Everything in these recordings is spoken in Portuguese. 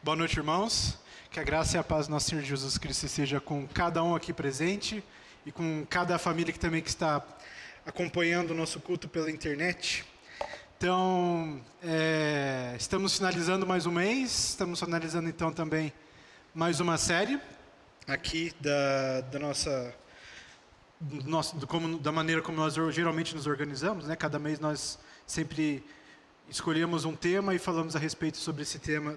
Boa noite, irmãos. Que a graça e a paz do nosso Senhor Jesus Cristo seja com cada um aqui presente e com cada família que está acompanhando o nosso culto pela internet. Então, estamos finalizando mais um mês, estamos finalizando então também mais uma série aqui da maneira como nós geralmente nos organizamos, né? Cada mês nós sempre escolhemos um tema e falamos a respeito sobre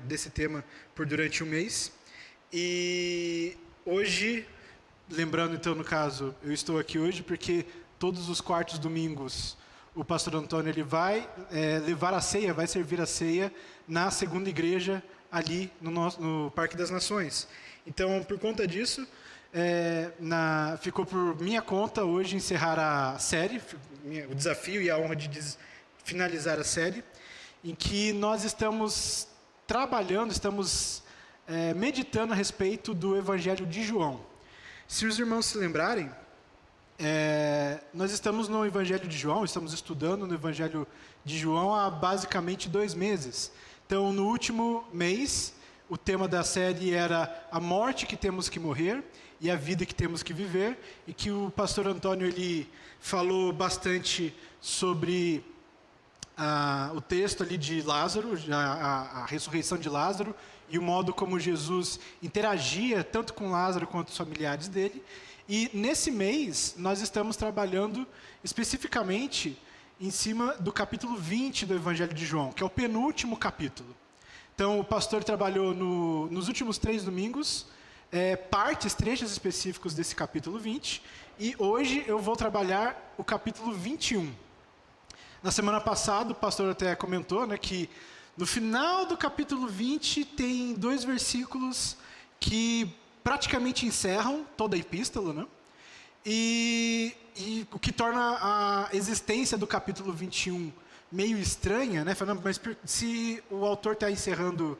desse tema por durante um mês. E hoje, lembrando então, no caso, eu estou aqui hoje porque todos os quartos domingos o pastor Antônio ele vai levar a ceia, vai servir a ceia na segunda igreja ali no Parque das Nações. Então, por conta disso, ficou por minha conta hoje encerrar a série, o desafio e a honra de finalizar a série, em que nós estamos trabalhando, meditando a respeito do Evangelho de João. Se os irmãos se lembrarem, nós estamos no Evangelho de João, estamos estudando no Evangelho de João há basicamente 2 meses. Então, no último mês, o tema da série era a morte que temos que morrer e a vida que temos que viver, e que o pastor Antônio ele falou bastante sobre o texto ali de Lázaro, a ressurreição de Lázaro, e o modo como Jesus interagia tanto com Lázaro quanto os familiares dele. E nesse mês, nós estamos trabalhando especificamente em cima do capítulo 20 do Evangelho de João, que é o penúltimo capítulo. Então, o pastor trabalhou nos últimos 3 domingos, trechos específicos desse capítulo 20, e hoje eu vou trabalhar o capítulo 21. Na semana passada, o pastor até comentou, né, que no final do capítulo 20 tem 2 versículos que praticamente encerram toda a epístola, né? E o que torna a existência do capítulo 21 meio estranha, né? Falando, mas se o autor está encerrando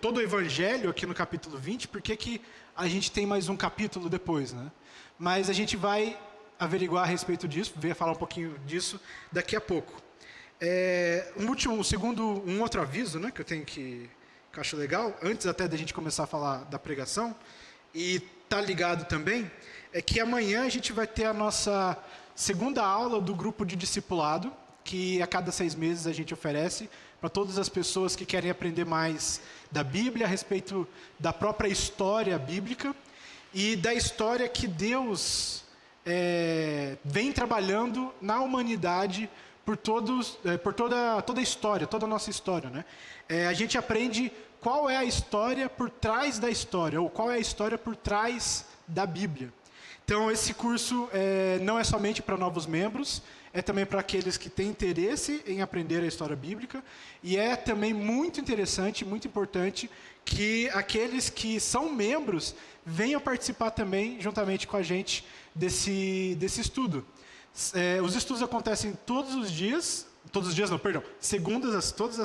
todo o evangelho aqui no capítulo 20, por que a gente tem mais um capítulo depois, né? Mas a gente vai averiguar a respeito disso, falar um pouquinho disso daqui a pouco. Um outro aviso, né, que eu tenho que eu acho legal, antes até da gente começar a falar da pregação, e tá ligado também, é que amanhã a gente vai ter a nossa segunda aula do grupo de discipulado, que a cada 6 meses a gente oferece para todas as pessoas que querem aprender mais da Bíblia, a respeito da própria história bíblica e da história que Deus vem trabalhando na humanidade por toda a história, toda a nossa história, né? A gente aprende qual é a história por trás da história, ou qual é a história por trás da Bíblia. Então, esse curso não é somente para novos membros, é também para aqueles que têm interesse em aprender a história bíblica, e é também muito interessante, muito importante, que aqueles que são membros venham participar também, juntamente com a gente, desse estudo. Os estudos acontecem todas as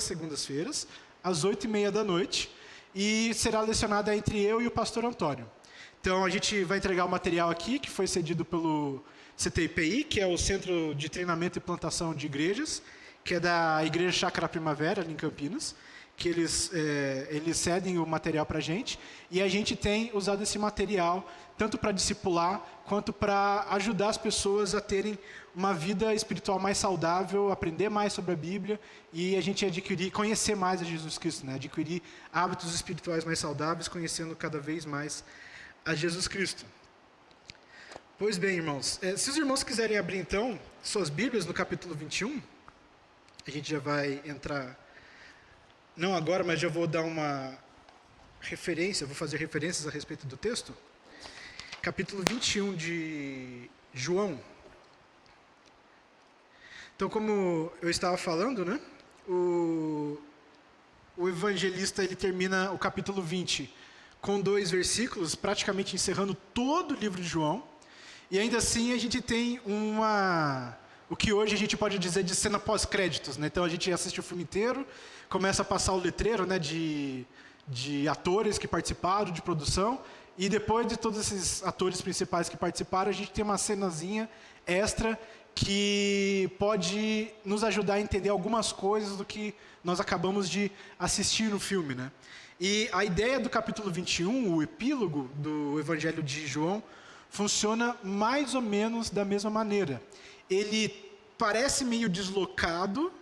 segundas-feiras, às 8h30 da noite, e será lecionada entre eu e o pastor Antônio. Então, a gente vai entregar o material aqui, que foi cedido pelo CTIPI, que é o Centro de Treinamento e Plantação de Igrejas, que é da Igreja Chácara Primavera, ali em Campinas, que eles cedem o material para a gente, e a gente tem usado esse material tanto para discipular, quanto para ajudar as pessoas a terem uma vida espiritual mais saudável, aprender mais sobre a Bíblia, e a gente conhecer mais a Jesus Cristo, né? Adquirir hábitos espirituais mais saudáveis, conhecendo cada vez mais a Jesus Cristo. Pois bem, irmãos, se os irmãos quiserem abrir então suas Bíblias no capítulo 21, a gente já vai entrar, não agora, mas já vou dar uma referência, vou fazer referências a respeito do texto. Capítulo 21 de João. Então, como eu estava falando, né, o evangelista ele termina o capítulo 20 com 2 versículos, praticamente encerrando todo o livro de João. E ainda assim a gente tem o que hoje a gente pode dizer de cena pós-créditos, né? Então a gente assiste o filme inteiro, começa a passar o letreiro, né, de atores que participaram, de produção, e depois de todos esses atores principais que participaram, a gente tem uma cenazinha extra que pode nos ajudar a entender algumas coisas do que nós acabamos de assistir no filme, né? E a ideia do capítulo 21, o epílogo do Evangelho de João, funciona mais ou menos da mesma maneira. Ele parece meio deslocado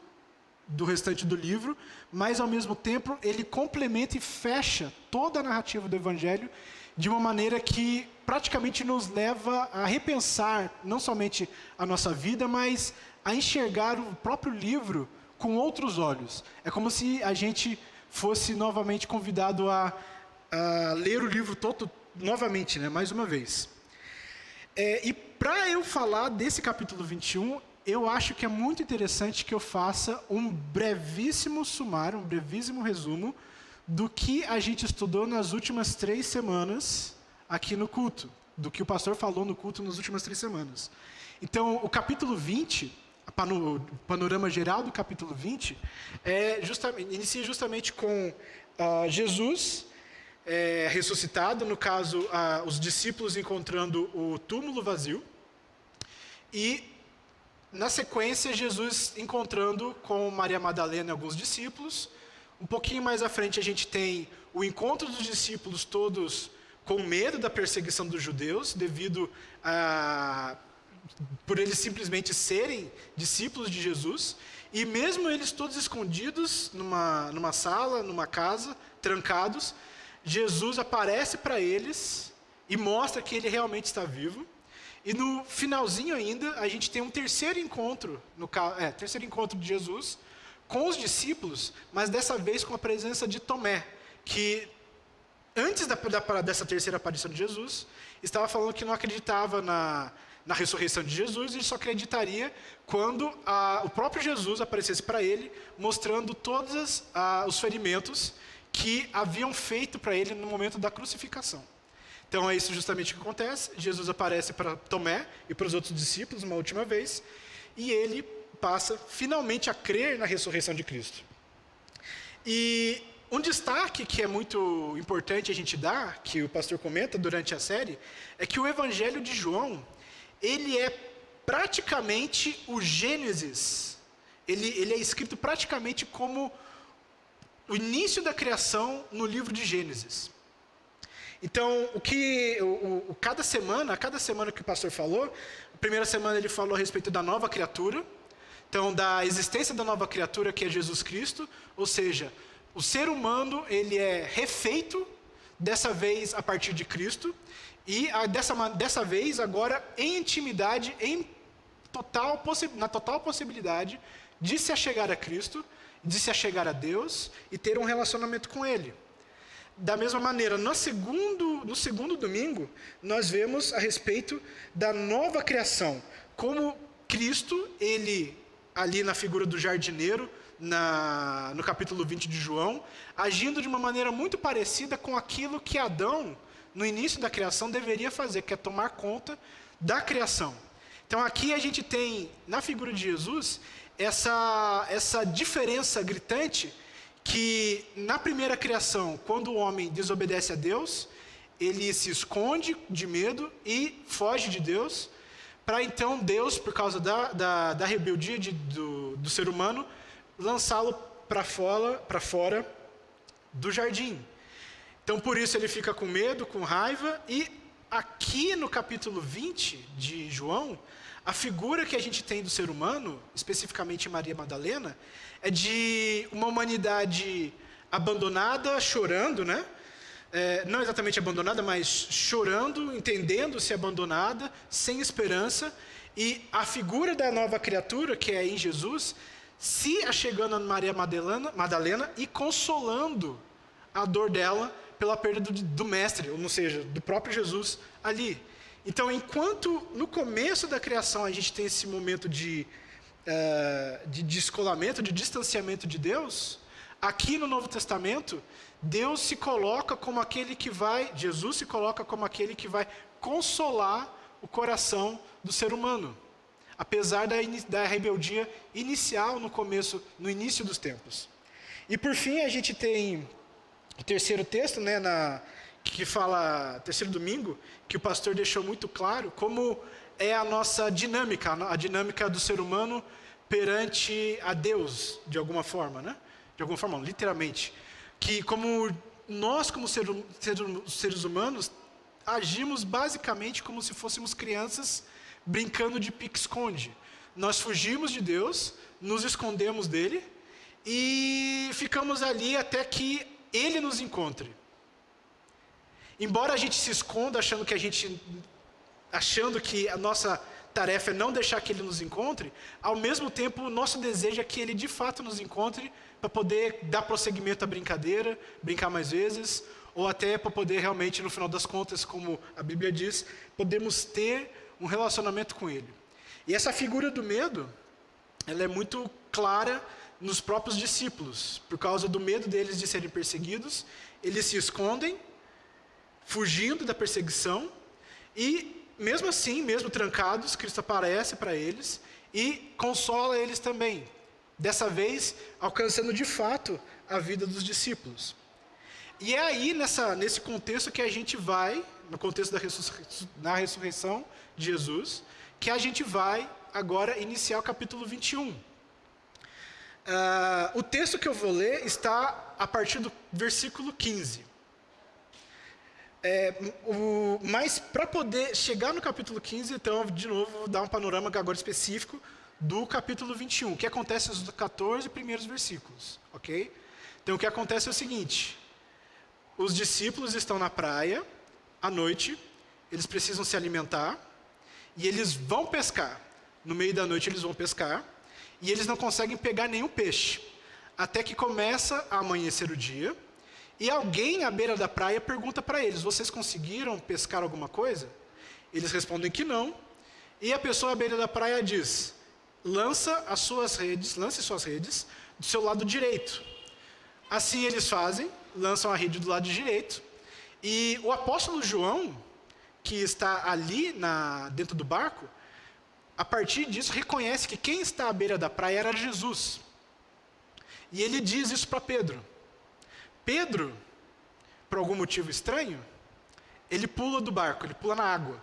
do restante do livro, mas ao mesmo tempo ele complementa e fecha toda a narrativa do Evangelho de uma maneira que praticamente nos leva a repensar não somente a nossa vida, mas a enxergar o próprio livro com outros olhos. É como se a gente fosse novamente convidado a ler o livro todo novamente, né, mais uma vez. E para eu falar desse capítulo 21, eu acho que é muito interessante que eu faça um brevíssimo sumário, um brevíssimo resumo do que a gente estudou nas últimas 3 semanas aqui no culto, do que o pastor falou no culto nas últimas 3 semanas. Então, o capítulo 20, o panorama geral do capítulo 20, inicia justamente com Jesus ressuscitado, no caso, os discípulos encontrando o túmulo vazio, e, na sequência, Jesus encontrando com Maria Madalena e alguns discípulos. Um pouquinho mais à frente, a gente tem o encontro dos discípulos todos com medo da perseguição dos judeus, devido por eles simplesmente serem discípulos de Jesus, e mesmo eles todos escondidos numa sala, numa casa, trancados, Jesus aparece para eles e mostra que ele realmente está vivo. E no finalzinho ainda, a gente tem um terceiro encontro, terceiro encontro de Jesus com os discípulos, mas dessa vez com a presença de Tomé, que antes dessa terceira aparição de Jesus, estava falando que não acreditava na ressurreição de Jesus, e só acreditaria quando o próprio Jesus aparecesse para ele, mostrando todos os ferimentos que haviam feito para ele no momento da crucificação. Então é isso justamente o que acontece. Jesus aparece para Tomé e para os outros discípulos uma última vez, e ele passa finalmente a crer na ressurreição de Cristo. E um destaque que é muito importante a gente dar, que o pastor comenta durante a série, é que o Evangelho de João, ele é praticamente o Gênesis. Ele é escrito praticamente como o início da criação no livro de Gênesis. Então, cada semana que o pastor falou, a primeira semana ele falou a respeito da nova criatura, então da existência da nova criatura que é Jesus Cristo, ou seja, o ser humano ele é refeito, dessa vez a partir de Cristo, e dessa vez agora em intimidade, na total possibilidade de se achegar a Cristo, de se achegar a Deus e ter um relacionamento com Ele. Da mesma maneira, no segundo domingo, nós vemos a respeito da nova criação, como Cristo, ele, ali na figura do jardineiro, no capítulo 20 de João, agindo de uma maneira muito parecida com aquilo que Adão, no início da criação, deveria fazer, que é tomar conta da criação. Então aqui a gente tem, na figura de Jesus, essa diferença gritante, que na primeira criação, quando o homem desobedece a Deus, ele se esconde de medo e foge de Deus, para então Deus, por causa da rebeldia do ser humano, lançá-lo para fora do jardim. Então por isso ele fica com medo, com raiva, e aqui no capítulo 20 de João, a figura que a gente tem do ser humano, especificamente Maria Madalena, é de uma humanidade abandonada, chorando, né? Não exatamente abandonada, mas chorando, entendendo-se abandonada, sem esperança, e a figura da nova criatura, que é em Jesus, se achegando a Maria Madalena e consolando a dor dela pela perda do mestre, ou seja, do próprio Jesus ali. Então, enquanto no começo da criação a gente tem esse momento de descolamento, de distanciamento de Deus, aqui no Novo Testamento, Jesus se coloca como aquele que vai consolar o coração do ser humano, apesar da rebeldia inicial no início dos tempos. E por fim a gente tem o terceiro texto, né, que fala, terceiro domingo, que o pastor deixou muito claro como é a nossa dinâmica, a dinâmica do ser humano perante a Deus, de alguma forma, né? De alguma forma, literalmente. Que como nós, como seres humanos, agimos basicamente como se fôssemos crianças brincando de pique-esconde. Nós fugimos de Deus, nos escondemos dele e ficamos ali até que ele nos encontre. Embora a gente se esconda achando que a nossa tarefa é não deixar que ele nos encontre, ao mesmo tempo o nosso desejo é que ele de fato nos encontre para poder dar prosseguimento à brincadeira, brincar mais vezes, ou até para poder realmente, no final das contas, como a Bíblia diz, podemos ter um relacionamento com ele. E essa figura do medo, ela é muito clara nos próprios discípulos. Por causa do medo deles de serem perseguidos, eles se escondem, fugindo da perseguição, e mesmo assim, mesmo trancados, Cristo aparece para eles e consola eles também. Dessa vez, alcançando de fato a vida dos discípulos. E é aí, nesse contexto que a gente vai, no contexto da ressurreição de Jesus, que a gente vai agora iniciar o capítulo 21. O texto que eu vou ler está a partir do versículo 15. Mas para poder chegar no capítulo 15, então, de novo, vou dar um panorama agora específico do capítulo 21, que acontece nos 14 primeiros versículos, ok? Então, o que acontece é o seguinte: os discípulos estão na praia, à noite, eles precisam se alimentar, e eles vão pescar. No meio da noite eles vão pescar, e eles não conseguem pegar nenhum peixe, até que começa a amanhecer o dia, e alguém à beira da praia pergunta para eles: vocês conseguiram pescar alguma coisa? Eles respondem que não, e a pessoa à beira da praia diz: lance suas redes do seu lado direito. Assim eles fazem, lançam a rede do lado direito, e o apóstolo João, que está ali dentro do barco, a partir disso reconhece que quem está à beira da praia era Jesus. E ele diz isso para Pedro. Pedro, por algum motivo estranho, ele pula do barco, ele pula na água.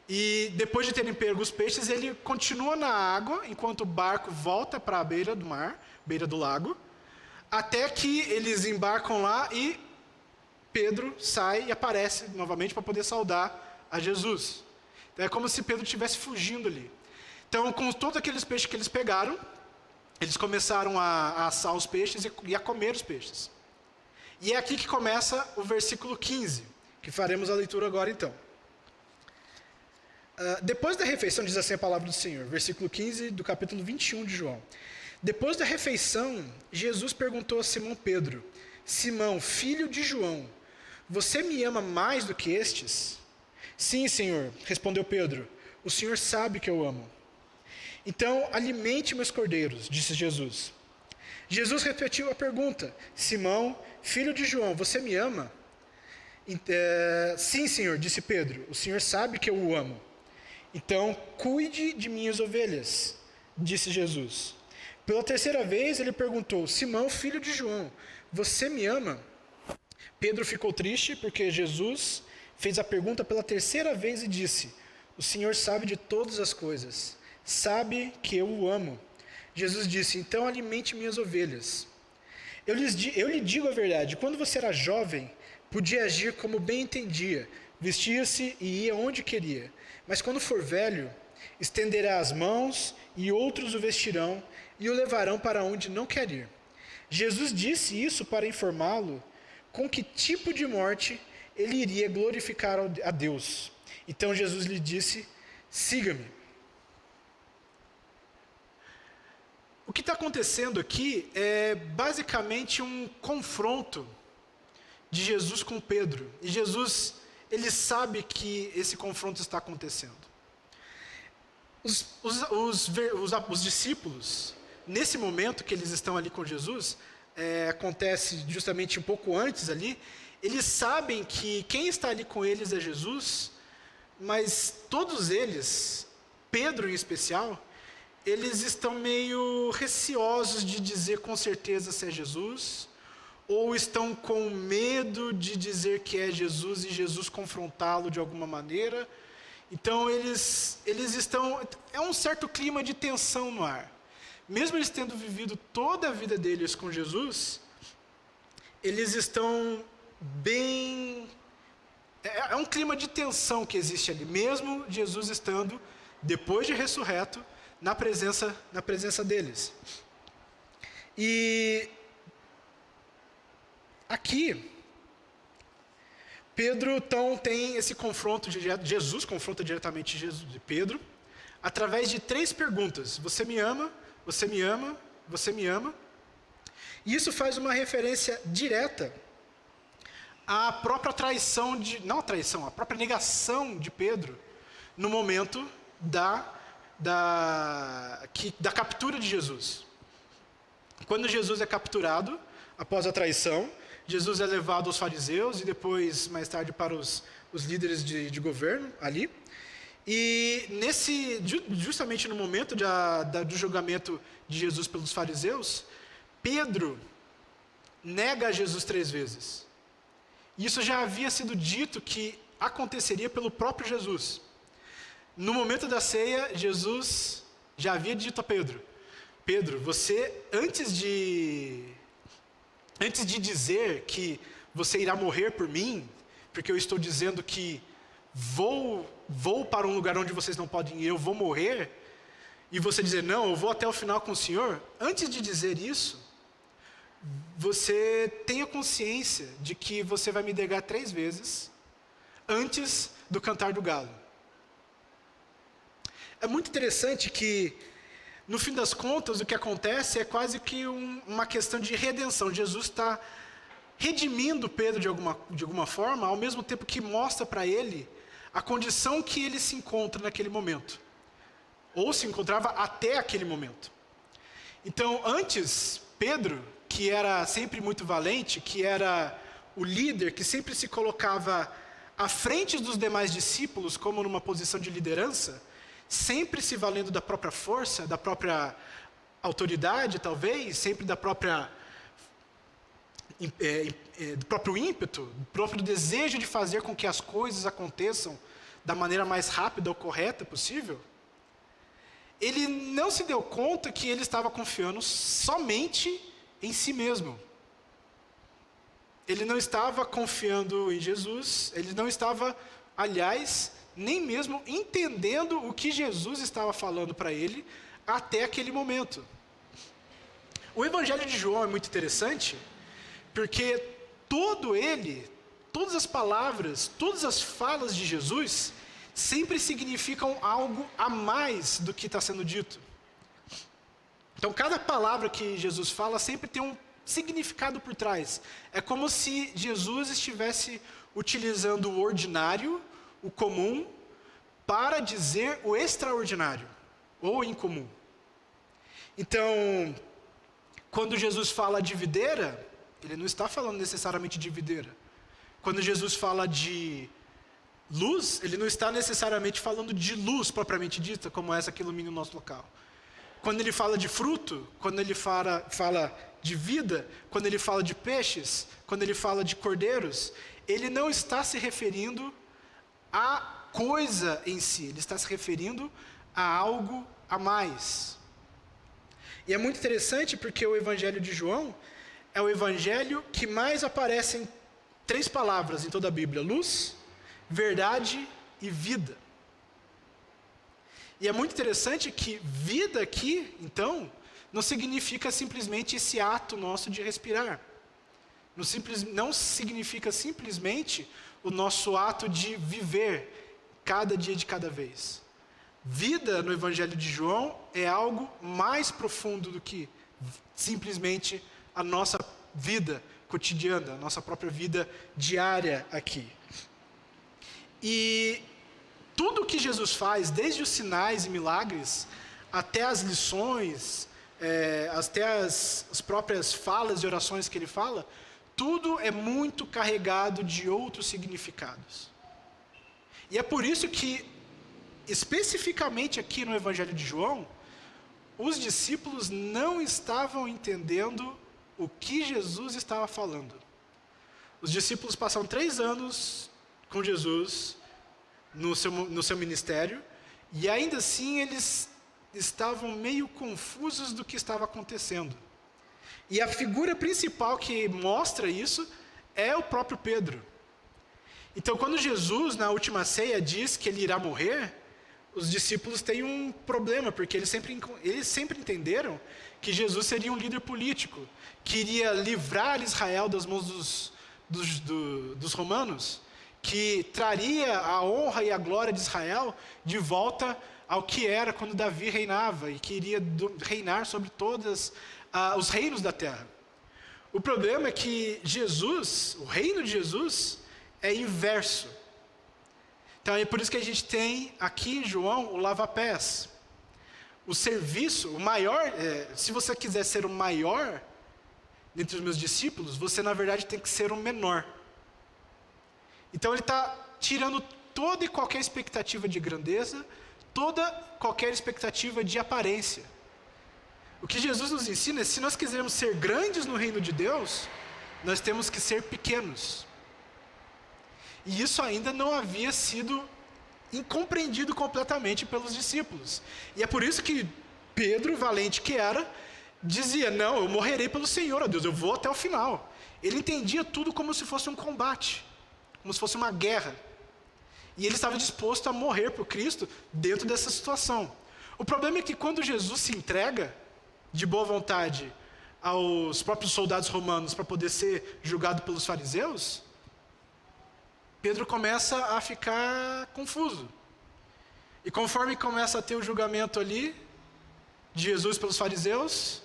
E depois de terem pego os peixes, ele continua na água, enquanto o barco volta para a beira do mar, beira do lago, até que eles embarcam lá e Pedro sai e aparece novamente para poder saudar a Jesus. Então é como se Pedro estivesse fugindo ali. Então, com todos aqueles peixes que eles pegaram, eles começaram a assar os peixes e a comer os peixes. E é aqui que começa o versículo 15, que faremos a leitura agora então. Depois da refeição, diz assim a palavra do Senhor, versículo 15 do capítulo 21 de João. Depois da refeição, Jesus perguntou a Simão Pedro: Simão, filho de João, você me ama mais do que estes? Sim, Senhor, respondeu Pedro, o Senhor sabe que eu amo. Então, alimente meus cordeiros, disse Jesus. Jesus repetiu a pergunta: Simão, filho de João, você me ama? Sim, Senhor, disse Pedro, o Senhor sabe que eu o amo. Então, cuide de minhas ovelhas, disse Jesus. Pela terceira vez ele perguntou: Simão, filho de João, você me ama? Pedro ficou triste porque Jesus fez a pergunta pela terceira vez e disse: o Senhor sabe de todas as coisas, sabe que eu o amo. Jesus disse: então alimente minhas ovelhas. Eu lhe digo a verdade, quando você era jovem, podia agir como bem entendia, vestia-se e ia onde queria. Mas quando for velho, estenderá as mãos e outros o vestirão e o levarão para onde não quer ir. Jesus disse isso para informá-lo com que tipo de morte ele iria glorificar a Deus. Então Jesus lhe disse: siga-me. O que está acontecendo aqui é basicamente um confronto de Jesus com Pedro. E Jesus, ele sabe que esse confronto está acontecendo. Os discípulos, nesse momento que eles estão ali com Jesus, acontece justamente um pouco antes ali, eles sabem que quem está ali com eles é Jesus, mas todos eles, Pedro em especial, eles estão meio receosos de dizer com certeza se é Jesus, ou estão com medo de dizer que é Jesus e Jesus confrontá-lo de alguma maneira. Então eles estão... É um certo clima de tensão no ar. Mesmo eles tendo vivido toda a vida deles com Jesus, eles estão bem... É um clima de tensão que existe ali, mesmo Jesus estando, depois de ressurreto, na presença deles. E aqui, Pedro então tem esse confronto, Jesus confronta diretamente Pedro, através de 3 perguntas: você me ama? Você me ama? Você me ama? E isso faz uma referência direta à própria traição, não a traição, a própria negação de Pedro no momento da captura de Jesus. Quando Jesus é capturado, após a traição, Jesus é levado aos fariseus e depois, mais tarde, para os líderes de governo ali. E justamente no momento do julgamento de Jesus pelos fariseus, Pedro nega a Jesus 3 vezes. Isso já havia sido dito que aconteceria pelo próprio Jesus. No momento da ceia, Jesus já havia dito a Pedro: Pedro, você, antes de dizer que você irá morrer por mim, porque eu estou dizendo que vou para um lugar onde vocês não podem ir, eu vou morrer, e você dizer, não, eu vou até o final com o Senhor, antes de dizer isso, você tenha consciência de que você vai me negar 3 vezes antes do cantar do galo. É muito interessante que, no fim das contas, o que acontece é quase que uma questão de redenção. Jesus está redimindo Pedro de alguma forma, ao mesmo tempo que mostra para ele a condição que ele se encontra naquele momento, ou se encontrava até aquele momento. Então, antes, Pedro, que era sempre muito valente, que era o líder, que sempre se colocava à frente dos demais discípulos, como numa posição de liderança, sempre se valendo da própria força, da própria autoridade, talvez, sempre do próprio ímpeto, do próprio desejo de fazer com que as coisas aconteçam da maneira mais rápida ou correta possível, ele não se deu conta que ele estava confiando somente em si mesmo. Ele não estava confiando em Jesus, ele não estava, aliás, nem mesmo entendendo o que Jesus estava falando para ele até aquele momento. O Evangelho de João é muito interessante, porque todas as palavras, todas as falas de Jesus, sempre significam algo a mais do que está sendo dito. Então, cada palavra que Jesus fala sempre tem um significado por trás. É como se Jesus estivesse utilizando o ordinário, o comum, para dizer o extraordinário, ou incomum. Então, quando Jesus fala de videira, ele não está falando necessariamente de videira. Quando Jesus fala de luz, ele não está necessariamente falando de luz propriamente dita, como essa que ilumina o nosso local. Quando ele fala de fruto, quando ele fala de vida, quando ele fala de peixes, quando ele fala de cordeiros, ele não está se referindo à coisa em si, ele está se referindo a algo a mais. E é muito interessante porque o Evangelho de João é o evangelho que mais aparecem 3 palavras em toda a Bíblia: luz, verdade e vida. E é muito interessante que vida aqui, então, não significa simplesmente esse ato nosso de respirar. Não significa simplesmente o nosso ato de viver cada dia de cada vez. Vida no Evangelho de João é algo mais profundo do que simplesmente a nossa vida cotidiana, a nossa própria vida diária aqui. E tudo o que Jesus faz, desde os sinais e milagres, até as lições, até as próprias falas e orações que ele fala, tudo é muito carregado de outros significados. E é por isso que, especificamente aqui no Evangelho de João, os discípulos não estavam entendendo o que Jesus estava falando. Os discípulos passaram 3 anos com Jesus no seu ministério, e ainda assim eles estavam meio confusos do que estava acontecendo. E a figura principal que mostra isso é o próprio Pedro. Então, quando Jesus, na última ceia, diz que ele irá morrer, os discípulos têm um problema, porque eles sempre entenderam que Jesus seria um líder político, que iria livrar Israel das mãos dos romanos, que traria a honra e a glória de Israel de volta ao que era quando Davi reinava, e que iria reinar sobre todos os reinos da terra. O problema é que Jesus, o reino de Jesus, é inverso. Então é por isso que a gente tem aqui em João o lava-pés. O serviço, o maior, se você quiser ser o maior dentre os meus discípulos, você na verdade tem que ser o menor. Então ele está tirando toda e qualquer expectativa de grandeza, toda qualquer expectativa de aparência. O que Jesus nos ensina é que se nós quisermos ser grandes no reino de Deus, nós temos que ser pequenos. E isso ainda não havia sido incompreendido completamente pelos discípulos. E é por isso que Pedro, valente que era, dizia: não, eu morrerei pelo Senhor, ó Deus, eu vou até o final. Ele entendia tudo como se fosse um combate, como se fosse uma guerra. E ele estava disposto a morrer por Cristo dentro dessa situação. O problema é que quando Jesus se entrega de boa vontade aos próprios soldados romanos para poder ser julgado pelos fariseus, Pedro começa a ficar confuso. E conforme começa a ter o julgamento ali de Jesus pelos fariseus,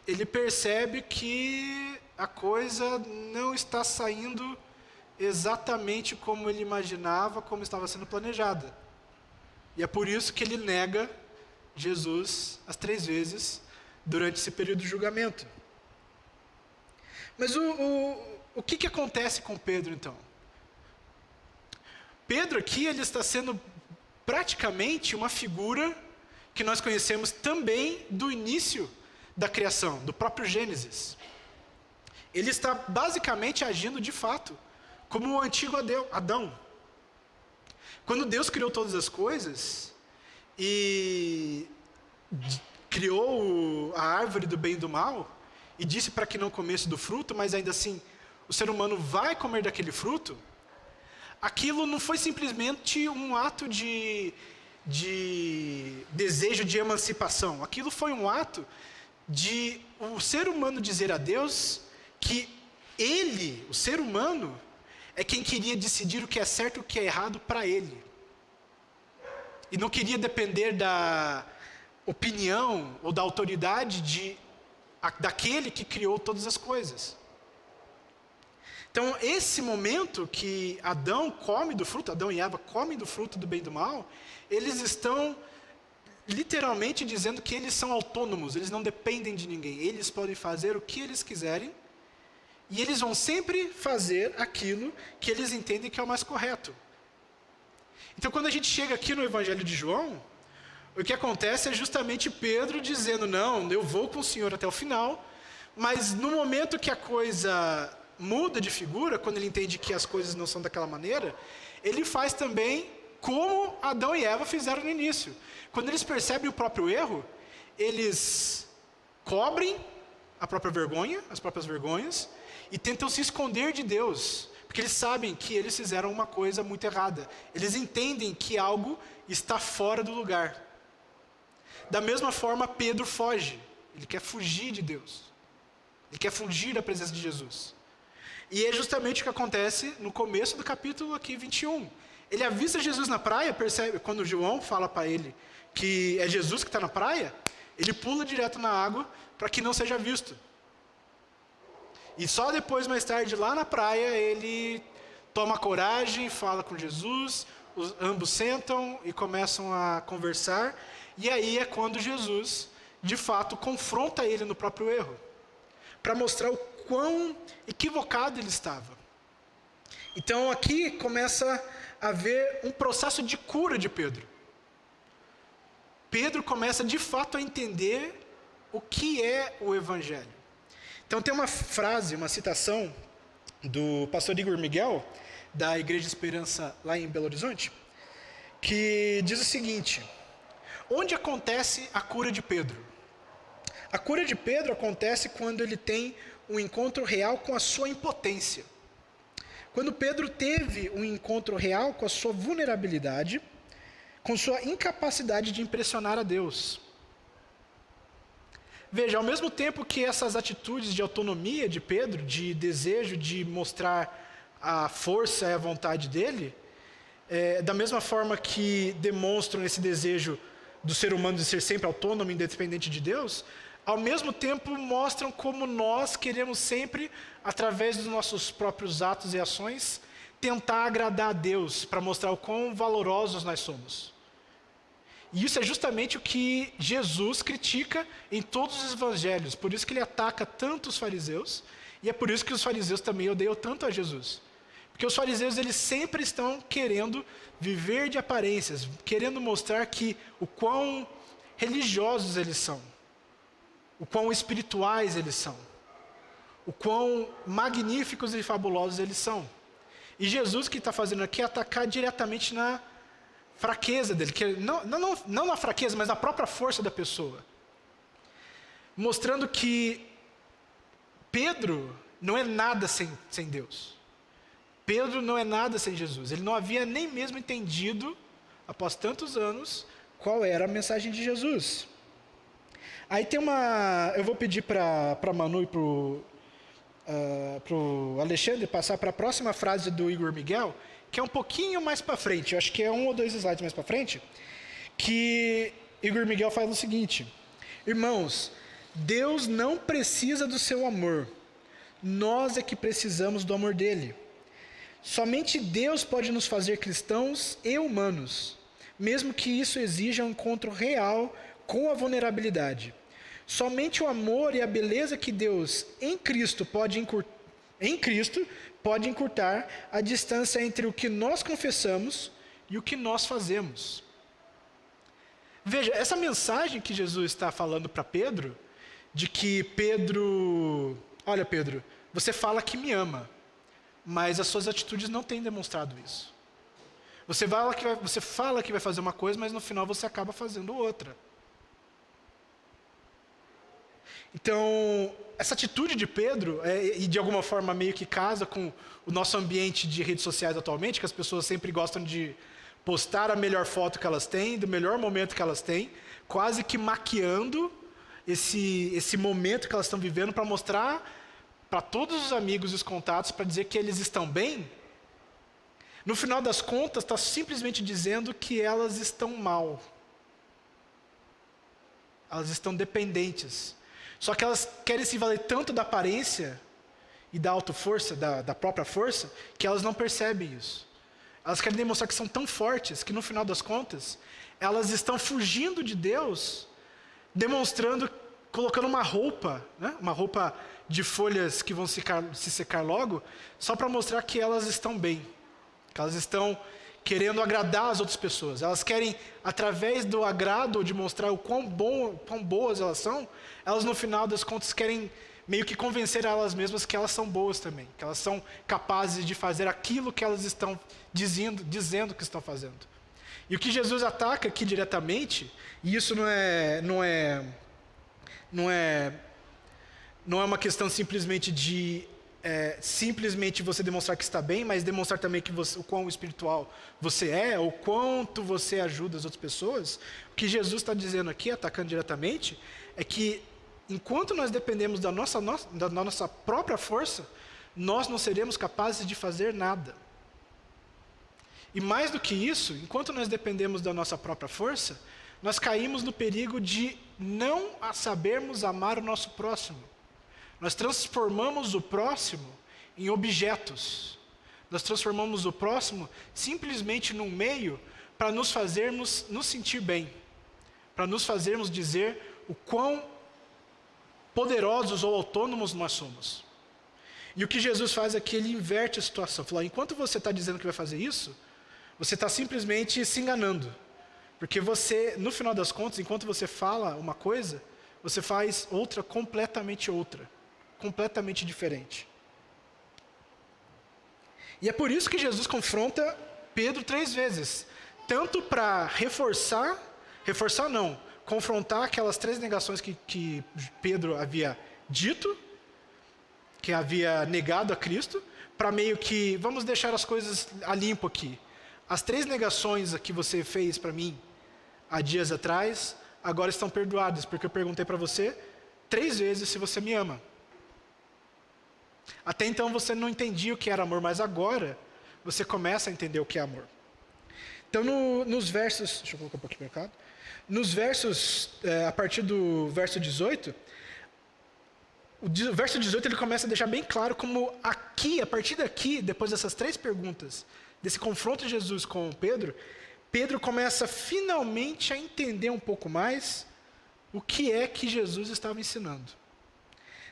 ele percebe que a coisa não está saindo exatamente como ele imaginava, como estava sendo planejada. E é por isso que ele nega Jesus as 3 vezes durante esse período de julgamento. Mas o que acontece com Pedro, então? Pedro aqui, ele está sendo praticamente uma figura que nós conhecemos também do início da criação, do próprio Gênesis. Ele está basicamente agindo de fato como o antigo Adão. Quando Deus criou todas as coisas e criou a árvore do bem e do mal, e disse para que não comesse do fruto, mas ainda assim o ser humano vai comer daquele fruto, aquilo não foi simplesmente um ato de desejo de emancipação. Aquilo foi um ato de o ser humano dizer a Deus que ele, o ser humano, é quem queria decidir o que é certo e o que é errado para ele. E não queria depender da opinião ou da autoridade daquele que criou todas as coisas. Então, esse momento que Adão come do fruto, Adão e Eva comem do fruto do bem e do mal, eles estão literalmente dizendo que eles são autônomos, eles não dependem de ninguém, eles podem fazer o que eles quiserem, e eles vão sempre fazer aquilo que eles entendem que é o mais correto. Então, quando a gente chega aqui no Evangelho de João, o que acontece é justamente Pedro dizendo: não, eu vou com o Senhor até o final, mas no momento que a coisa muda de figura, quando ele entende que as coisas não são daquela maneira, ele faz também como Adão e Eva fizeram no início. Quando eles percebem o próprio erro, eles cobrem a própria vergonha, as próprias vergonhas, e tentam se esconder de Deus, porque eles sabem que eles fizeram uma coisa muito errada. Eles entendem que algo está fora do lugar. Da mesma forma, Pedro foge. Ele quer fugir de Deus. Ele quer fugir da presença de Jesus. E é justamente o que acontece no começo do capítulo aqui 21. Ele avista Jesus na praia, percebe, quando João fala para ele que é Jesus que está na praia, ele pula direto na água para que não seja visto. E só depois, mais tarde, lá na praia, ele toma coragem, fala com Jesus, ambos sentam e começam a conversar, e aí é quando Jesus, de fato, confronta ele no próprio erro, para mostrar o quão equivocado ele estava. Então aqui começa a haver um processo de cura de Pedro. Pedro começa de fato a entender o que é o Evangelho. Então tem uma frase, uma citação do pastor Igor Miguel, da Igreja Esperança lá em Belo Horizonte, que diz o seguinte: onde acontece a cura de Pedro? A cura de Pedro acontece quando ele tem um encontro real com a sua impotência. Quando Pedro teve um encontro real com a sua vulnerabilidade, com sua incapacidade de impressionar a Deus. Veja, ao mesmo tempo que essas atitudes de autonomia de Pedro, de desejo de mostrar a força e a vontade dele, da mesma forma que demonstram esse desejo do ser humano de ser sempre autônomo, independente de Deus, ao mesmo tempo mostram como nós queremos sempre, através dos nossos próprios atos e ações, tentar agradar a Deus, para mostrar o quão valorosos nós somos. E isso é justamente o que Jesus critica em todos os evangelhos, por isso que ele ataca tanto os fariseus, e é por isso que os fariseus também odeiam tanto a Jesus. Porque os fariseus, eles sempre estão querendo viver de aparências, querendo mostrar que o quão religiosos eles são, o quão espirituais eles são, o quão magníficos e fabulosos eles são. E Jesus, que está fazendo aqui, é atacar diretamente na fraqueza dele, que não na fraqueza, mas na própria força da pessoa. Mostrando que Pedro não é nada sem Deus. Pedro não é nada sem Jesus. Ele não havia nem mesmo entendido, após tantos anos, qual era a mensagem de Jesus. Aí tem eu vou pedir para Manu e para o Alexandre passar para a próxima frase do Igor Miguel, que é um pouquinho mais para frente, eu acho que é 1 ou 2 slides mais para frente, que Igor Miguel fala o seguinte: irmãos, Deus não precisa do seu amor, nós é que precisamos do amor dele. Somente Deus pode nos fazer cristãos e humanos, mesmo que isso exija um encontro real com a vulnerabilidade. Somente o amor e a beleza que Deus em Cristo pode encurtar a distância entre o que nós confessamos e o que nós fazemos. Veja, essa mensagem que Jesus está falando para Pedro, de que Pedro, olha Pedro, você fala que me ama, mas as suas atitudes não têm demonstrado isso. Você fala que vai fazer uma coisa, mas no final você acaba fazendo outra. Então, essa atitude de Pedro, e de alguma forma meio que casa com o nosso ambiente de redes sociais atualmente, que as pessoas sempre gostam de postar a melhor foto que elas têm, do melhor momento que elas têm, quase que maquiando esse momento que elas estão vivendo para mostrar para todos os amigos e os contatos, para dizer que eles estão bem. No final das contas, está simplesmente dizendo que elas estão mal. Elas estão dependentes. Só que elas querem se valer tanto da aparência e da autoforça, da própria força, que elas não percebem isso. Elas querem demonstrar que são tão fortes que no final das contas, elas estão fugindo de Deus, demonstrando, colocando uma roupa, né? Uma roupa de folhas que vão se secar logo, só para mostrar que elas estão bem, que elas estão querendo agradar as outras pessoas. Elas querem, através do agrado, de mostrar o quão boas elas são, elas no final das contas querem meio que convencer a elas mesmas que elas são boas também, que elas são capazes de fazer aquilo que elas estão dizendo que estão fazendo. E o que Jesus ataca aqui diretamente, e isso não é uma questão simplesmente de simplesmente você demonstrar que está bem, mas demonstrar também que o quão espiritual você é, ou quanto você ajuda as outras pessoas. O que Jesus está dizendo aqui, atacando diretamente, é que enquanto nós dependemos da nossa própria força, nós não seremos capazes de fazer nada. E mais do que isso, enquanto nós dependemos da nossa própria força, nós caímos no perigo de não sabermos amar o nosso próximo. Nós transformamos o próximo em objetos. Nós transformamos o próximo simplesmente num meio para nos fazermos nos sentir bem, para nos fazermos dizer o quão poderosos ou autônomos nós somos. E o que Jesus faz é que ele inverte a situação. Fala, enquanto você está dizendo que vai fazer isso, você está simplesmente se enganando. Porque você, no final das contas, enquanto você fala uma coisa, você faz outra, completamente diferente. E é por isso que Jesus confronta Pedro 3 vezes. Tanto para reforçar não, confrontar aquelas 3 negações que Pedro havia dito, que havia negado a Cristo, para meio que, vamos deixar as coisas a limpo aqui. As 3 negações que você fez para mim há dias atrás, agora estão perdoadas, porque eu perguntei para você 3 vezes se você me ama. Até então você não entendia o que era amor, mas agora você começa a entender o que é amor. Então nos versos, deixa eu colocar um pouquinho para cá. Nos versos, a partir do verso 18, o verso 18 ele começa a deixar bem claro como aqui, a partir daqui, depois dessas 3 perguntas, desse confronto de Jesus com Pedro, Pedro começa finalmente a entender um pouco mais o que é que Jesus estava ensinando.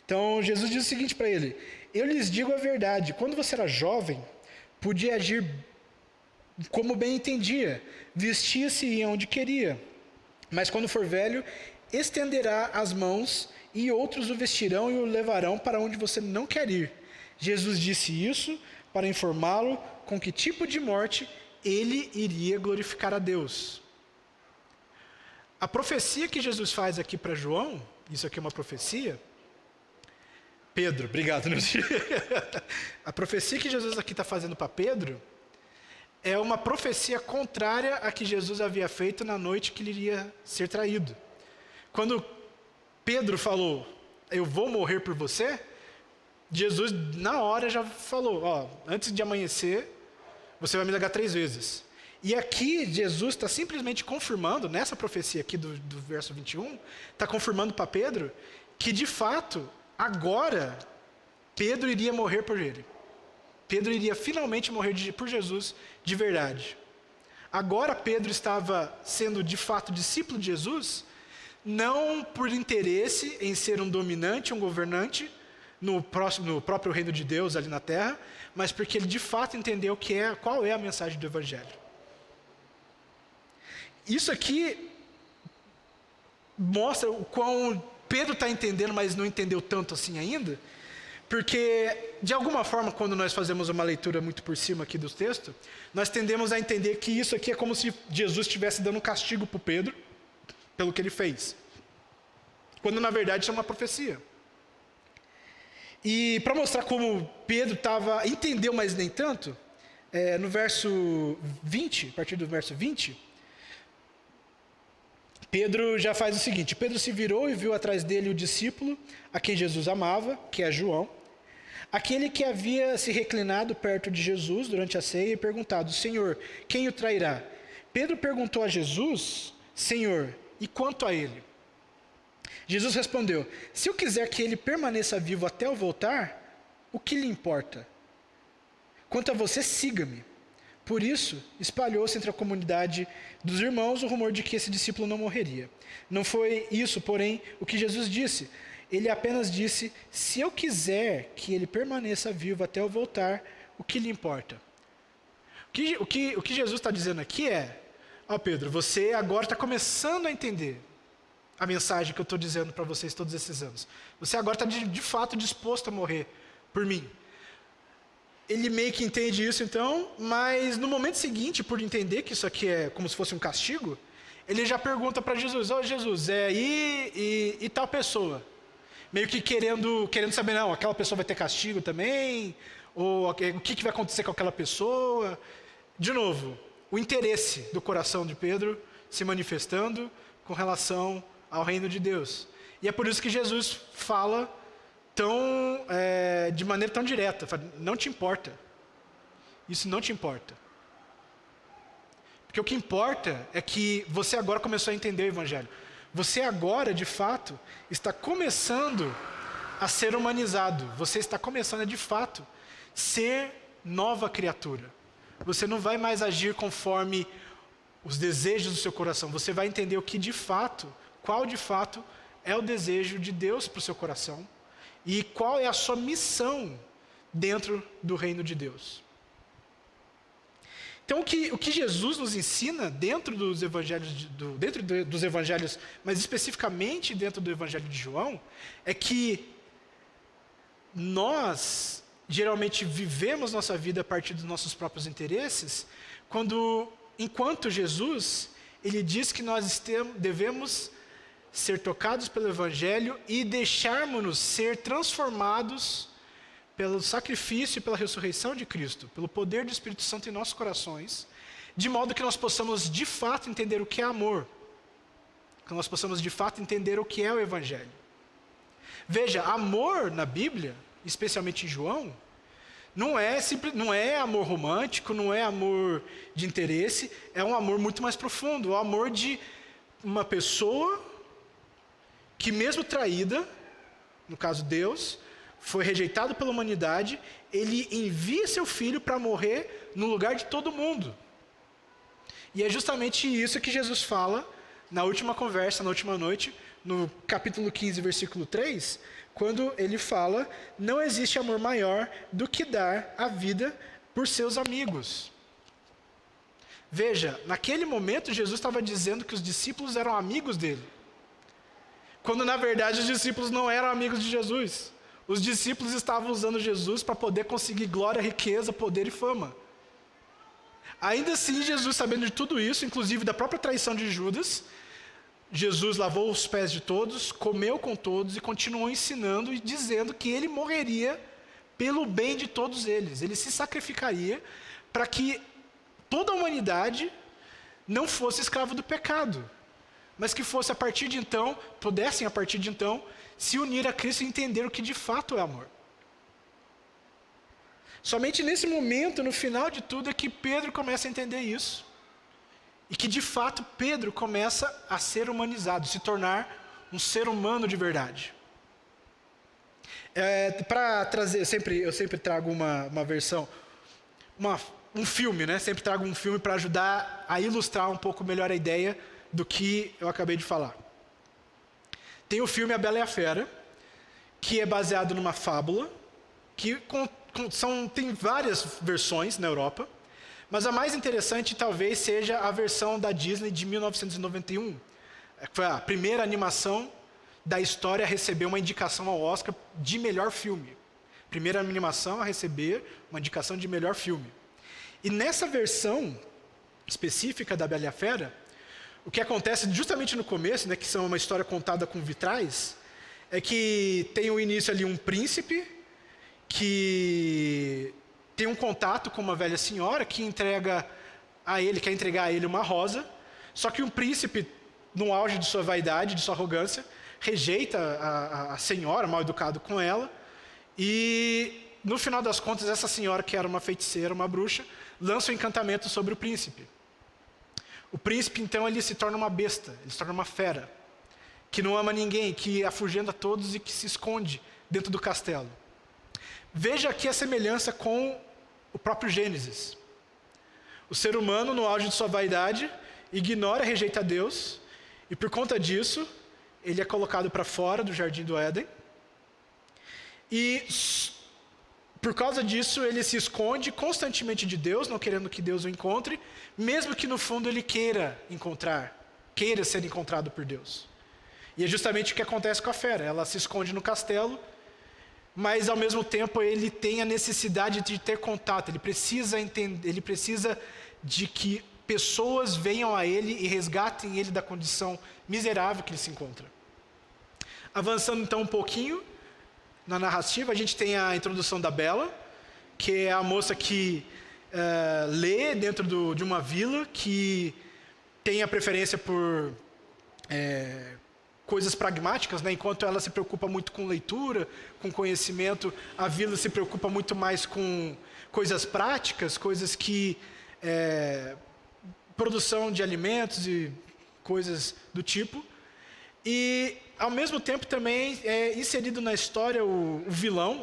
Então Jesus diz o seguinte para ele: eu lhes digo a verdade, quando você era jovem, podia agir como bem entendia, vestia-se e ia onde queria. Mas quando for velho, estenderá as mãos e outros o vestirão e o levarão para onde você não quer ir. Jesus disse isso para informá-lo com que tipo de morte ele iria glorificar a Deus. A profecia que Jesus faz aqui para João, isso aqui é uma profecia. Pedro, obrigado. A profecia que Jesus aqui está fazendo para Pedro é uma profecia contrária à que Jesus havia feito na noite que ele iria ser traído. Quando Pedro falou, eu vou morrer por você, Jesus na hora já falou, antes de amanhecer, você vai me negar 3 vezes. E aqui Jesus está simplesmente confirmando, nessa profecia aqui do verso 21, está confirmando para Pedro que de fato, agora, Pedro iria morrer por ele. Pedro iria finalmente morrer por Jesus de verdade. Agora Pedro estava sendo de fato discípulo de Jesus, não por interesse em ser um dominante, um governante no próprio reino de Deus ali na terra, mas porque ele de fato entendeu qual é a mensagem do Evangelho. Isso aqui mostra o quão Pedro está entendendo, mas não entendeu tanto assim ainda, porque, de alguma forma, quando nós fazemos uma leitura muito por cima aqui do texto, nós tendemos a entender que isso aqui é como se Jesus estivesse dando um castigo para Pedro, pelo que ele fez. Quando, na verdade, isso é uma profecia. E, para mostrar como Pedro entendeu, mas nem tanto, no verso 20, a partir do verso 20, Pedro já faz o seguinte: Pedro se virou e viu atrás dele o discípulo a quem Jesus amava, que é João, aquele que havia se reclinado perto de Jesus durante a ceia e perguntado, Senhor, quem o trairá? Pedro perguntou a Jesus, Senhor, e quanto a ele? Jesus respondeu, se eu quiser que ele permaneça vivo até eu voltar, o que lhe importa? Quanto a você, siga-me. Por isso, espalhou-se entre a comunidade dos irmãos o rumor de que esse discípulo não morreria. Não foi isso, porém, o que Jesus disse. Ele apenas disse, se eu quiser que ele permaneça vivo até eu voltar, o que lhe importa? O que Jesus está dizendo aqui é, Pedro, você agora está começando a entender a mensagem que eu estou dizendo para vocês todos esses anos. Você agora está de fato disposto a morrer por mim. Ele meio que entende isso então, mas no momento seguinte, por entender que isso aqui é como se fosse um castigo, ele já pergunta para Jesus, Jesus, e tal pessoa? Meio que querendo saber, não, aquela pessoa vai ter castigo também? Ou o que vai acontecer com aquela pessoa? De novo, o interesse do coração de Pedro se manifestando com relação ao reino de Deus. E é por isso que Jesus fala de maneira tão direta, não te importa. Isso não te importa. Porque o que importa é que você agora começou a entender o Evangelho. Você agora, de fato, está começando a ser humanizado. Você está começando a, de fato, ser nova criatura. Você não vai mais agir conforme os desejos do seu coração. Você vai entender qual de fato é o desejo de Deus para o seu coração. E qual é a sua missão dentro do reino de Deus. Então, o que Jesus nos ensina dentro dos evangelhos, mas especificamente dentro do evangelho de João, é que nós geralmente vivemos nossa vida a partir dos nossos próprios interesses, enquanto Jesus, ele diz que nós devemos ser tocados pelo Evangelho e deixarmos-nos ser transformados pelo sacrifício e pela ressurreição de Cristo, pelo poder do Espírito Santo em nossos corações, de modo que nós possamos de fato entender o que é amor, que nós possamos de fato entender o que é o Evangelho. Veja, amor na Bíblia, especialmente em João, não é amor romântico, não é amor de interesse, é um amor muito mais profundo, o amor de uma pessoa que mesmo traída, no caso Deus, foi rejeitado pela humanidade, ele envia seu filho para morrer no lugar de todo mundo. E é justamente isso que Jesus fala na última conversa, na última noite, no capítulo 15, versículo 3, quando ele fala: não existe amor maior do que dar a vida por seus amigos. Veja, naquele momento Jesus estava dizendo que os discípulos eram amigos dele, quando na verdade os discípulos não eram amigos de Jesus. Os discípulos estavam usando Jesus para poder conseguir glória, riqueza, poder e fama. Ainda assim, Jesus, sabendo de tudo isso, inclusive da própria traição de Judas, Jesus lavou os pés de todos, comeu com todos e continuou ensinando e dizendo que ele morreria pelo bem de todos eles. Ele se sacrificaria para que toda a humanidade não fosse escravo do pecado, mas que fosse pudessem a partir de então, se unir a Cristo e entender o que de fato é amor. Somente nesse momento, no final de tudo, é que Pedro começa a entender isso. E que de fato Pedro começa a ser humanizado, se tornar um ser humano de verdade. Para trazer, eu sempre trago uma versão, um filme, né? Sempre trago um filme para ajudar a ilustrar um pouco melhor a ideia do que eu acabei de falar. Tem o filme A Bela e a Fera, que é baseado numa fábula, que tem várias versões na Europa, mas a mais interessante talvez seja a versão da Disney de 1991. Foi a primeira animação da história a receber uma indicação ao Oscar de melhor filme. Primeira animação a receber uma indicação de melhor filme. E nessa versão específica da Bela e a Fera, o que acontece justamente no começo, né, que são uma história contada com vitrais, é que tem o início ali um príncipe que tem um contato com uma velha senhora que quer entregar a ele uma rosa, só que um príncipe, no auge de sua vaidade, de sua arrogância, rejeita a senhora, mal educado com ela, e no final das contas essa senhora, que era uma feiticeira, uma bruxa, lança um encantamento sobre o príncipe. O príncipe, então, ele se torna uma besta, ele se torna uma fera, que não ama ninguém, que afugenta todos e que se esconde dentro do castelo. Veja aqui a semelhança com o próprio Gênesis. O ser humano, no auge de sua vaidade, ignora, rejeita Deus, e por conta disso, ele é colocado para fora do jardim do Éden, e por causa disso, ele se esconde constantemente de Deus, não querendo que Deus o encontre, mesmo que no fundo ele queira ser encontrado por Deus. E é justamente o que acontece com a fera. Ela se esconde no castelo, mas ao mesmo tempo ele tem a necessidade de ter contato. Ele precisa de que pessoas venham a ele e resgatem ele da condição miserável que ele se encontra. Avançando então um pouquinho na narrativa, a gente tem a introdução da Bela, que é a moça que lê dentro de uma vila, que tem a preferência por coisas pragmáticas, né? Enquanto ela se preocupa muito com leitura, com conhecimento, a vila se preocupa muito mais com coisas práticas, coisas que produção de alimentos e coisas do tipo. E ao mesmo tempo também é inserido na história o vilão,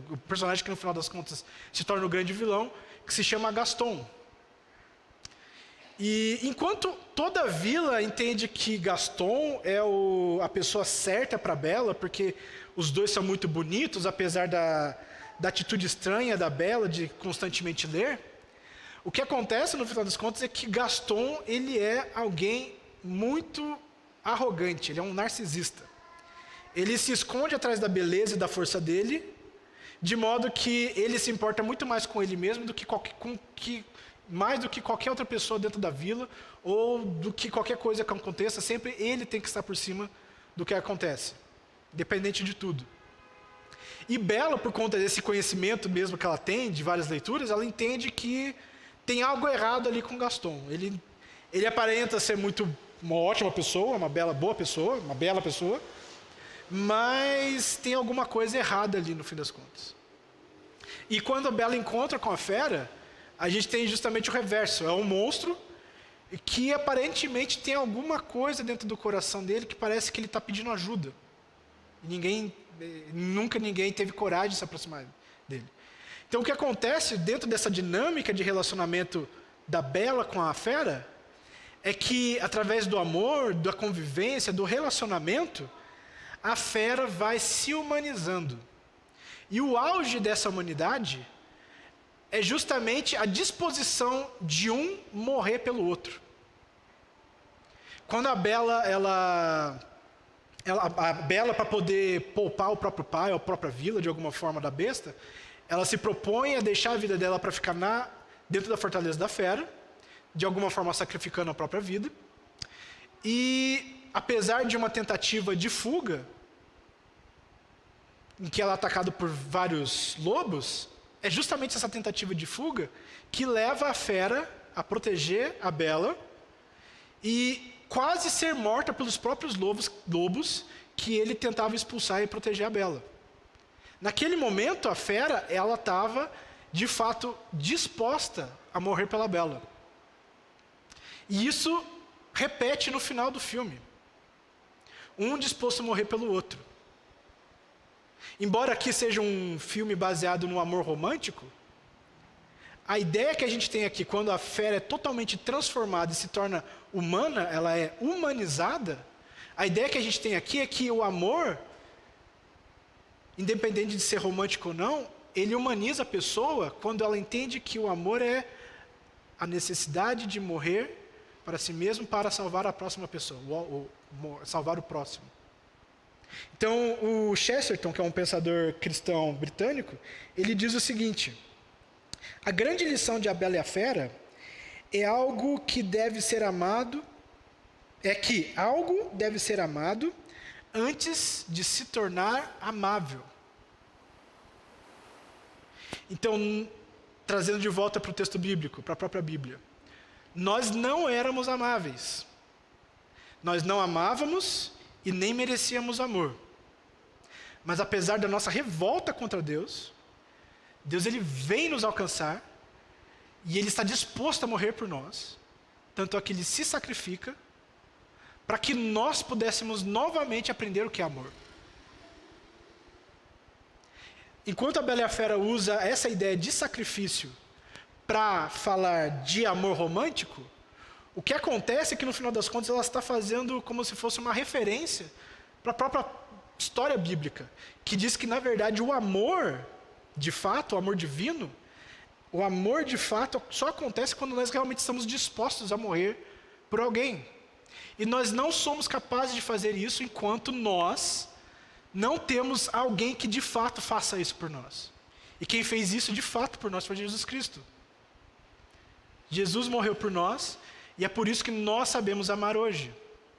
o personagem que no final das contas se torna o grande vilão, que se chama Gaston. E enquanto toda a vila entende que Gaston é a pessoa certa para Bela, porque os dois são muito bonitos, apesar da atitude estranha da Bela de constantemente ler, o que acontece no final das contas é que Gaston, ele é alguém muito arrogante, ele é um narcisista. Ele se esconde atrás da beleza e da força dele, de modo que ele se importa muito mais com ele mesmo do que mais do que qualquer outra pessoa dentro da vila, ou do que qualquer coisa que aconteça, sempre ele tem que estar por cima do que acontece, independente de tudo. E Bela, por conta desse conhecimento mesmo que ela tem, de várias leituras, ela entende que tem algo errado ali com Gaston. Ele aparenta ser uma ótima pessoa, uma bela pessoa, mas tem alguma coisa errada ali no fim das contas. E quando a Bela encontra com a fera, a gente tem justamente o reverso. É um monstro que aparentemente tem alguma coisa dentro do coração dele que parece que ele está pedindo ajuda. E nunca ninguém teve coragem de se aproximar dele. Então o que acontece dentro dessa dinâmica de relacionamento da Bela com a fera é que através do amor, da convivência, do relacionamento, a fera vai se humanizando. E o auge dessa humanidade é justamente a disposição de um morrer pelo outro. Quando a Bela, para poder poupar o próprio pai, ou a própria vila, de alguma forma, da besta, ela se propõe a deixar a vida dela para ficar dentro da fortaleza da fera, de alguma forma sacrificando a própria vida. E, apesar de uma tentativa de fuga, em que ela é atacada por vários lobos, é justamente essa tentativa de fuga que leva a fera a proteger a Bela e quase ser morta pelos próprios lobos que ele tentava expulsar e proteger a Bela. Naquele momento, a fera, ela estava, de fato, disposta a morrer pela Bela. E isso repete no final do filme. Um disposto a morrer pelo outro. Embora aqui seja um filme baseado no amor romântico, a ideia que a gente tem aqui, quando a fera é totalmente transformada e se torna humana, ela é humanizada, a ideia que a gente tem aqui é que o amor, independente de ser romântico ou não, ele humaniza a pessoa quando ela entende que o amor é a necessidade de morrer para si mesmo para salvar a próxima pessoa, salvar o próximo. Então, o Chesterton, que é um pensador cristão britânico, ele diz o seguinte: a grande lição de A Bela e a Fera é algo que deve ser amado, algo deve ser amado antes de se tornar amável. Então, trazendo de volta para o texto bíblico, para a própria Bíblia, nós não éramos amáveis. Nós não amávamos e nem merecíamos amor. Mas apesar da nossa revolta contra Deus ele vem nos alcançar e Ele está disposto a morrer por nós. Tanto é que Ele se sacrifica para que nós pudéssemos novamente aprender o que é amor. Enquanto a Bela e a Fera usa essa ideia de sacrifício para falar de amor romântico, o que acontece é que no final das contas ela está fazendo como se fosse uma referência para a própria história bíblica, que diz que na verdade o amor, de fato, o amor divino, o amor de fato só acontece quando nós realmente estamos dispostos a morrer por alguém. E nós não somos capazes de fazer isso enquanto nós não temos alguém que de fato faça isso por nós. E quem fez isso de fato por nós foi Jesus Cristo. Jesus morreu por nós, e é por isso que nós sabemos amar hoje.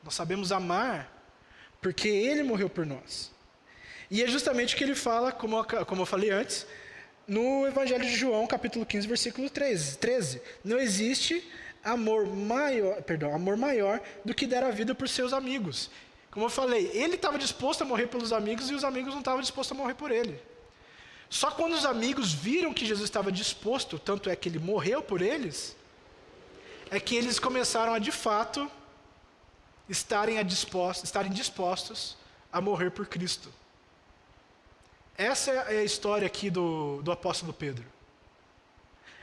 Nós sabemos amar porque Ele morreu por nós. E é justamente o que Ele fala, como eu falei antes, no Evangelho de João, capítulo 15, versículo 13. Não existe amor maior do que dar a vida por seus amigos. Como eu falei, Ele estava disposto a morrer pelos amigos e os amigos não estavam dispostos a morrer por Ele. Só quando os amigos viram que Jesus estava disposto, tanto é que Ele morreu por eles, é que eles começaram a, de fato, estarem dispostos a morrer por Cristo. Essa é a história aqui do apóstolo Pedro.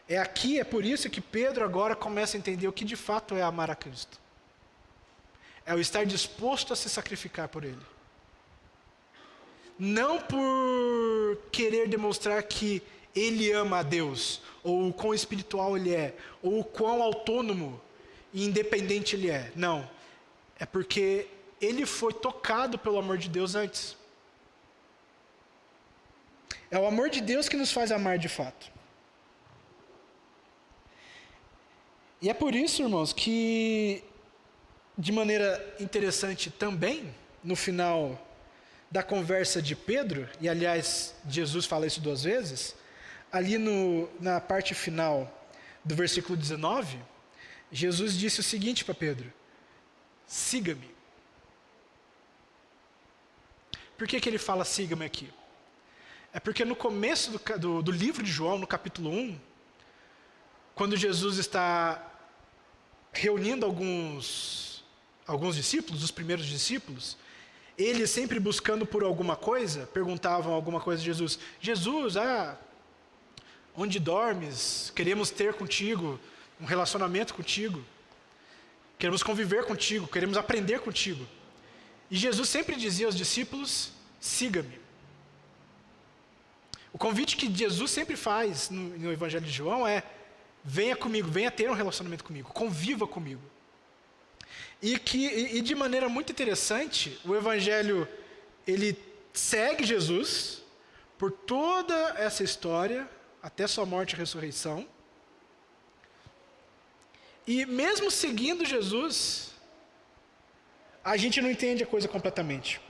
É por isso que Pedro agora começa a entender o que de fato é amar a Cristo. É o estar disposto a se sacrificar por Ele. Não por querer demonstrar que ele ama a Deus, ou o quão espiritual ele é, ou o quão autônomo e independente ele é. Não. É porque ele foi tocado pelo amor de Deus antes. É o amor de Deus que nos faz amar de fato. E é por isso, irmãos, que, de maneira interessante também, no final da conversa de Pedro, e aliás, Jesus fala isso 2 vezes, ali na parte final do versículo 19, Jesus disse o seguinte para Pedro: siga-me. Por que ele fala siga-me aqui? É porque no começo do livro de João, no capítulo 1, quando Jesus está reunindo alguns discípulos, os primeiros discípulos, eles sempre buscando por alguma coisa, perguntavam alguma coisa a Jesus. Jesus, onde dormes? Queremos ter contigo um relacionamento contigo. Queremos conviver contigo, queremos aprender contigo. E Jesus sempre dizia aos discípulos: siga-me. O convite que Jesus sempre faz no Evangelho de João é: venha comigo, venha ter um relacionamento comigo, conviva comigo. E de maneira muito interessante, o Evangelho, ele segue Jesus por toda essa história, até sua morte e ressurreição. E mesmo seguindo Jesus, a gente não entende a coisa completamente.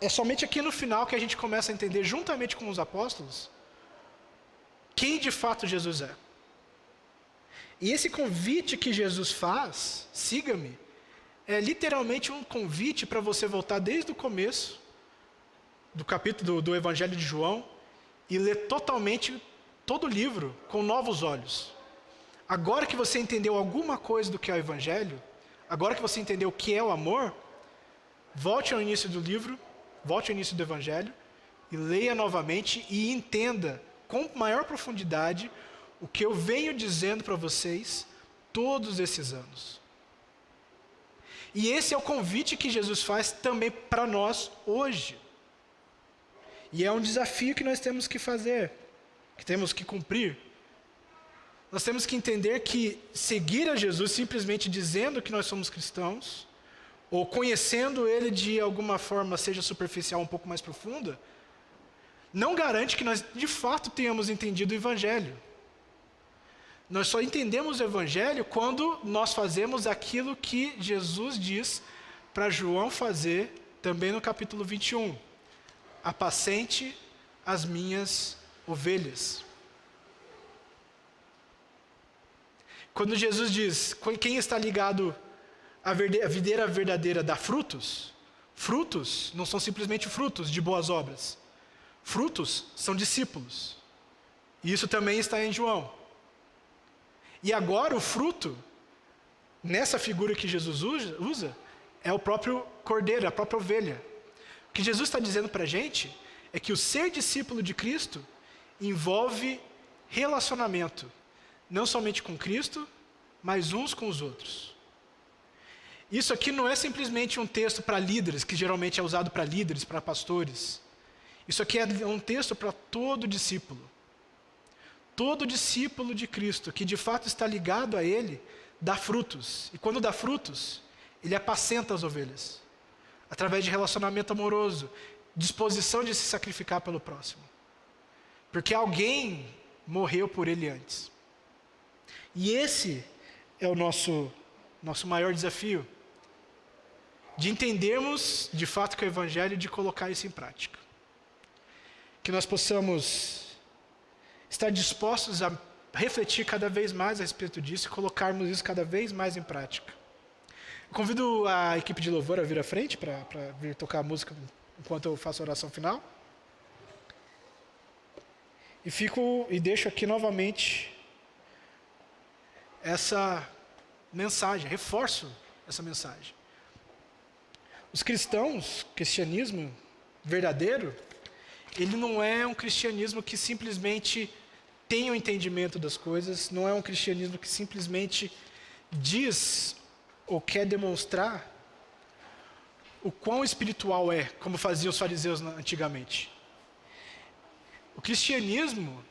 É somente aqui no final que a gente começa a entender, juntamente com os apóstolos, quem de fato Jesus é. E esse convite que Jesus faz, siga-me, é literalmente um convite para você voltar desde o começo do capítulo do Evangelho de João e ler totalmente todo o livro com novos olhos. Agora que você entendeu alguma coisa do que é o Evangelho, agora que você entendeu o que é o amor, volte ao início do livro, volte ao início do Evangelho e leia novamente e entenda com maior profundidade o que eu venho dizendo para vocês todos esses anos. E esse é o convite que Jesus faz também para nós hoje. E é um desafio que nós temos que fazer, que temos que cumprir. Nós temos que entender que seguir a Jesus simplesmente dizendo que nós somos cristãos, ou conhecendo Ele de alguma forma, seja superficial, um pouco mais profunda, não garante que nós de fato tenhamos entendido o Evangelho. Nós só entendemos o Evangelho quando nós fazemos aquilo que Jesus diz para João fazer também no capítulo 21. Apacente as minhas ovelhas. Quando Jesus diz, quem está ligado à videira verdadeira dá frutos, frutos não são simplesmente frutos de boas obras. Frutos são discípulos. E isso também está em João. E agora o fruto, nessa figura que Jesus usa, é o próprio cordeiro, a própria ovelha. O que Jesus está dizendo para a gente é que o ser discípulo de Cristo envolve relacionamento, não somente com Cristo, mas uns com os outros. Isso aqui não é simplesmente um texto para líderes, que geralmente é usado para líderes, para pastores. Isso aqui é um texto para todo discípulo. Todo discípulo de Cristo, que de fato está ligado a Ele, dá frutos. E quando dá frutos, ele apacenta as ovelhas. Através de relacionamento amoroso, disposição de se sacrificar pelo próximo. Porque alguém morreu por ele antes. E esse é o nosso maior desafio. De entendermos de fato que é o Evangelho e de colocar isso em prática. Que nós possamos estar dispostos a refletir cada vez mais a respeito disso e colocarmos isso cada vez mais em prática. Eu convido a equipe de louvor a vir à frente para vir tocar a música enquanto eu faço a oração final. E deixo aqui novamente essa mensagem, reforço essa mensagem. Os cristãos, cristianismo verdadeiro, ele não é um cristianismo que simplesmente tem o entendimento das coisas, não é um cristianismo que simplesmente diz ou quer demonstrar o quão espiritual é, como faziam os fariseus antigamente. O cristianismo,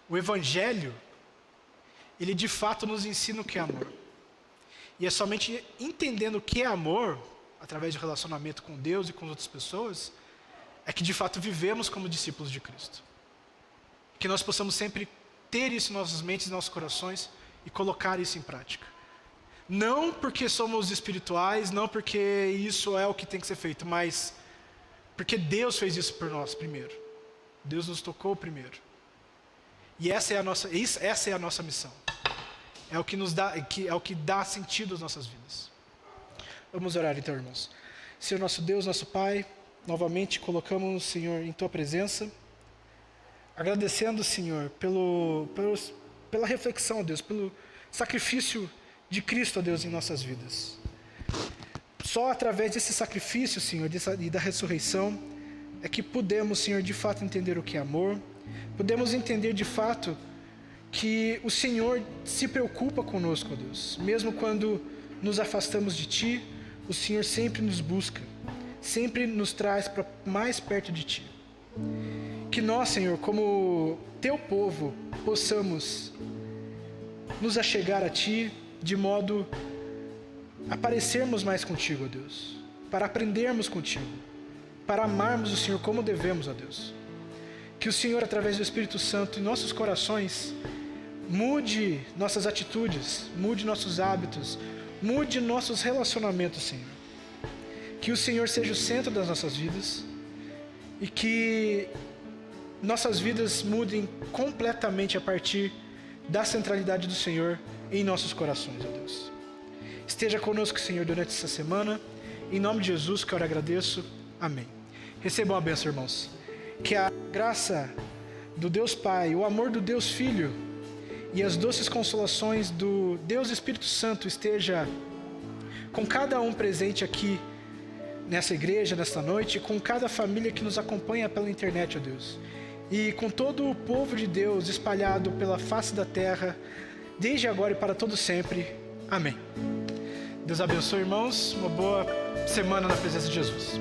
o Evangelho, ele de fato nos ensina o que é amor. E é somente entendendo o que é amor, através do relacionamento com Deus e com outras pessoas, é que de fato vivemos como discípulos de Cristo. Que nós possamos sempre ter isso em nossas mentes e nossos corações e colocar isso em prática. Não porque somos espirituais, não porque isso é o que tem que ser feito, mas porque Deus fez isso por nós primeiro. Deus nos tocou primeiro. E essa é a nossa missão. É o que nos dá, é o que dá sentido às nossas vidas. Vamos orar então, irmãos. Senhor nosso Deus, nosso Pai, novamente colocamos, Senhor, em Tua presença, agradecendo, Senhor, pela reflexão, ó Deus, pelo sacrifício de Cristo, ó Deus, em nossas vidas. Só através desse sacrifício, Senhor, e da ressurreição, é que podemos, Senhor, de fato entender o que é amor, podemos entender de fato que o Senhor se preocupa conosco, ó Deus. Mesmo quando nos afastamos de Ti, o Senhor sempre nos busca, sempre nos traz para mais perto de Ti. Que nós, Senhor, como Teu povo, possamos nos achegar a Ti, de modo a parecermos mais contigo, ó Deus, para aprendermos contigo, para amarmos o Senhor como devemos, ó Deus. Que o Senhor, através do Espírito Santo, em nossos corações, mude nossas atitudes, mude nossos hábitos, mude nossos relacionamentos, Senhor. Que o Senhor seja o centro das nossas vidas e que nossas vidas mudem completamente a partir da centralidade do Senhor em nossos corações, ó Deus. Esteja conosco, Senhor, durante essa semana. Em nome de Jesus, que eu agradeço. Amém. Recebam a bênção, irmãos. Que a graça do Deus Pai, o amor do Deus Filho e as doces consolações do Deus Espírito Santo esteja com cada um presente aqui nessa igreja, nesta noite, com cada família que nos acompanha pela internet, ó Deus. E com todo o povo de Deus espalhado pela face da terra, desde agora e para todo sempre. Amém. Deus abençoe, irmãos. Uma boa semana na presença de Jesus.